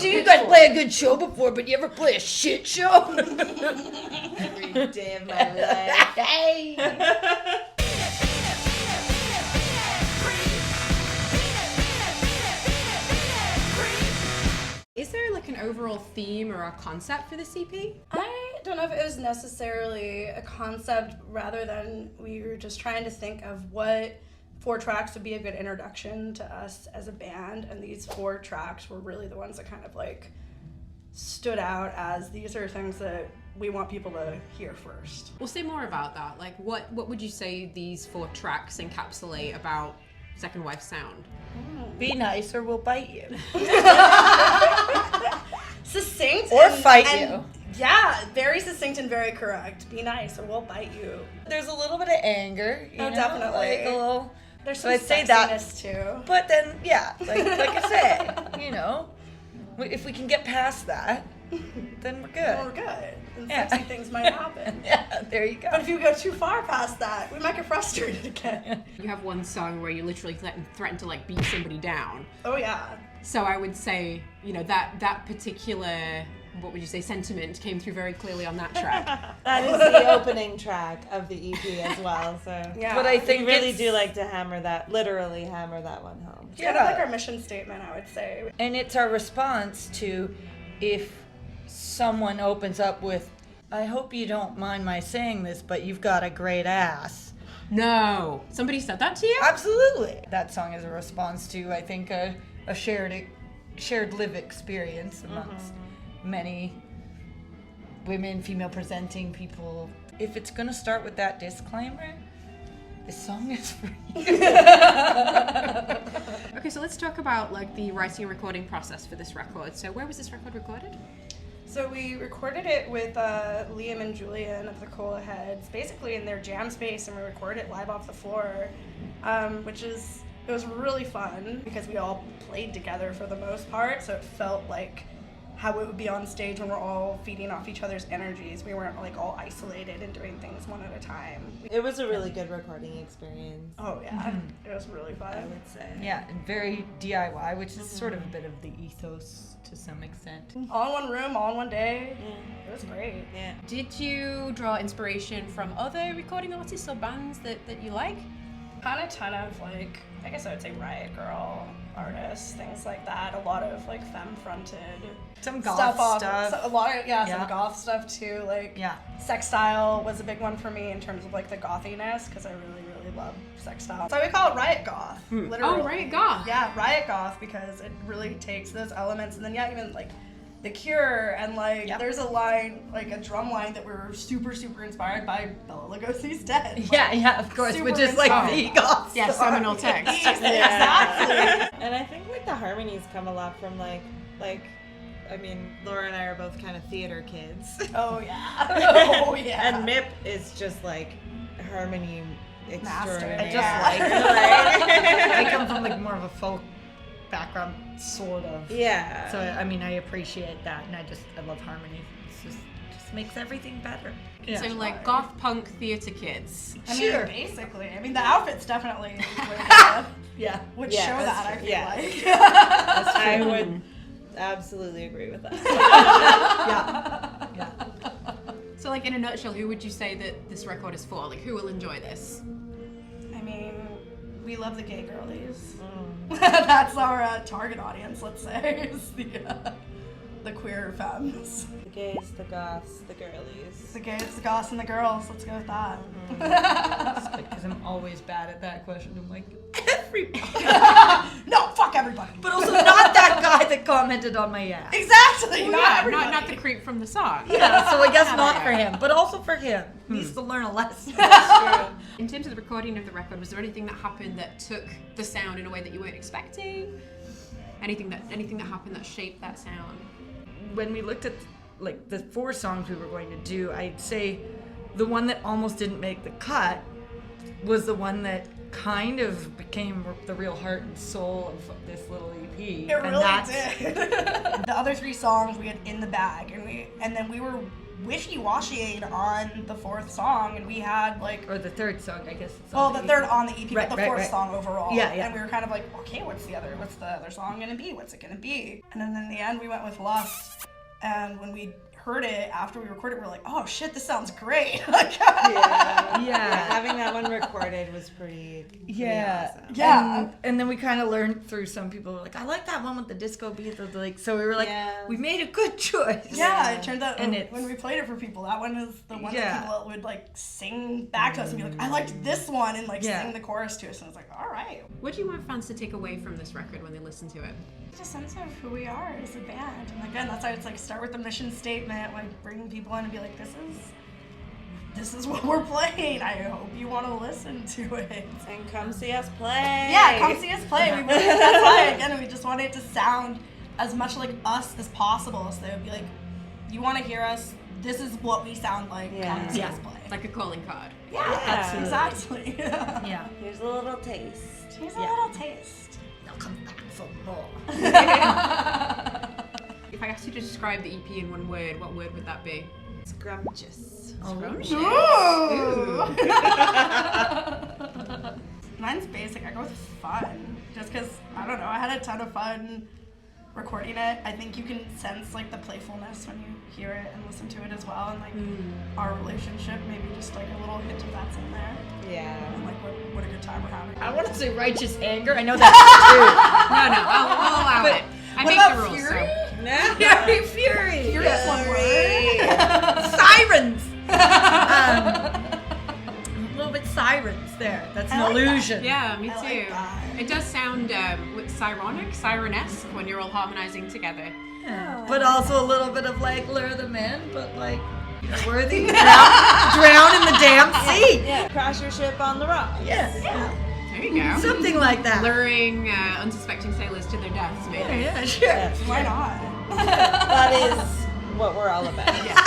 so you guys play a good show before, but you ever play a shit show? Every day of my life. Hey. Is there like an overall theme or a concept for this EP? I don't know if it was necessarily a concept rather than we were just trying to think of what 4 tracks would be a good introduction to us as a band, and these 4 tracks were really the ones that kind of like stood out as these are things that we want people to hear first. We'll say more about that. Like what would you say these 4 tracks encapsulate about Second Wife sound? Be nice or we'll bite you. Succinct Or and, fight and, you. Yeah, very succinct and very correct. Be nice or we'll bite you. There's a little bit of anger, you know, definitely. like a little. There's So some I'd say that. sexiness too. But then, yeah, like I say, you know, if we can get past that, then we're good. Well, we're good. And Yeah. sexy things might happen. Yeah, there you go. But if you go too far past that, we might get frustrated again. You have one song where you literally threaten to like beat somebody down. Oh yeah. So I would say, you know, that particular, what would you say, sentiment came through very clearly on that track. That is the opening track of the EP as well, so Yeah. But I think we really it's- do like to literally hammer that one home. It's kind of like our mission statement, I would say. And it's our response to if someone opens up with, I hope you don't mind my saying this, but you've got a great ass. No. Somebody said that to you? Absolutely. That song is a response to, I think, a shared live experience amongst many women, female presenting people. If it's going to start with that disclaimer, this song is for you. Okay, so let's talk about like the writing and recording process for this record. So where was this record recorded? So we recorded it with Liam and Julian of the Cola Heads, basically in their jam space, and we recorded it live off the floor, it was really fun because we all played together for the most part, so it felt like how it would be on stage when we're all feeding off each other's energies. We weren't like all isolated and doing things one at a time. It was a really good recording experience, Oh yeah, it was really fun. I would say. Yeah, and very DIY, which is sort of a bit of the ethos to some extent. All in one room, all in one day. It was great. Yeah. Did you draw inspiration from other recording artists or bands that you like? Kind of ton of like, I guess I would say Riot Girl artists, things like that. A lot of like femme-fronted Some goth stuff. stuff. A lot of Yeah. some goth stuff too. Like Yeah. Sextile was a big one for me in terms of like the gothiness because I really love Sextile. So we call it Riot Goth. Literally. Oh, Riot Goth. Yeah, Riot Goth because it really takes those elements and then even like The Cure and like Yep. there's a line, like a drum line that we were super inspired by Bela Lugosi's Dead. Yeah, of course, Super which is like the inspired. goth Yeah, song. seminal text. Exactly. And I think like the harmonies come a lot from like I mean, Laura and I are both kind of theater kids. Oh yeah. Oh yeah. And Mip is just like harmony extraordinaire. Master. I just Yeah. I come from like more of a folk background, sort of. Yeah. So I mean, I appreciate that, and I love harmony. It's just makes everything better. So like goth punk theater kids. I mean, Sure. basically. I mean, the outfits definitely would Yeah, show that's that, I true. feel Yeah. like. I would absolutely agree with that. Yeah. So like in a nutshell, who would you say that this record is for? Like who will enjoy this? I mean, we love the gay girlies. That's our target audience, let's say, is the queer femmes. The gays, the goths, the girlies. The gays, the goths, and the girls. Let's go with that. Because I'm always bad at that question. I'm like, everybody. No, fuck everybody. But also not that guy that commented on my ass. Exactly. Well, not yeah, everybody. not the creep from the song. Yeah, so I guess Not not there. for him, but also for him. He needs to learn a lesson. In terms of the recording of the record, was there anything that happened that took the sound in a way that you weren't expecting? Anything that happened that shaped that sound? When we looked at like the 4 songs we were going to do, I'd say the one that almost didn't make the cut was the one that kind of became the real heart and soul of this little EP. It really did. The other 3 songs we had in the bag, and then we were wishy-washy on the fourth song, and we had like, Or the third song, I guess. It's well, on the EP. third on the EP, Right, but the right, fourth right. song overall. Yeah, yeah. And we were kind of like, okay, what's the other song gonna be? What's it gonna be? And then in the end, we went with Lust. And when we heard it after we recorded, we were like, oh shit, this sounds great. Yeah. Having that one recorded was pretty awesome. Yeah. And then we kind of learned through some people were like, I like that one with the disco beat. Like, so we were like, Yeah. we made a good choice. Yeah, it turned out And when we played it for people, that one is the one Yeah. that people would like sing back to us and be like, I liked this one, and like Yeah. sing the chorus to us, and it's like, all right. What do you want fans to take away from this record when they listen to it? It's a sense of who we are as a band, and again, that's why it's like start with the mission statement, like bring people in and be like, this is what we're playing. I hope you want to listen to it. And come see us play. Yeah, come see us play. We really, that's why again we just wanted it to sound as much like us as possible. So they would be like, you want to hear us? This is what we sound like. Yeah. Come see Yeah. us play. Like a calling card. Yeah, absolutely. exactly. Yeah. Here's a little taste. Here's a Yeah. little taste. They'll come back for more. If I asked you to describe the EP in one word, what word would that be? Scrumptious. Scrumptious. Ooh. Mine's basic. I go with fun, just because I don't know. I had a ton of fun recording it. I think you can sense like the playfulness when you hear it and listen to it as well, and like our relationship, maybe just like a little hint of that's in there, Yeah. and like what a good time we're having. I want to say righteous anger. I know that's No, I'll allow But it. I what make about the rules. fury? So. No. Fury, fury. Furious one word. Sirens. A little bit sirens there. That's an I like that. illusion. Yeah, me too. I like that. It does sound sirenesque when you're all harmonizing together. Yeah. But also a little bit of like lure them in, but like worthy. Drown in the damn sea. Yeah. Crash your ship on the rock. Yes. Yeah. There you go. Something like that. Luring unsuspecting sailors to their deaths, maybe. Yeah, sure. Yeah. Why not? That is what we're all about. Yeah.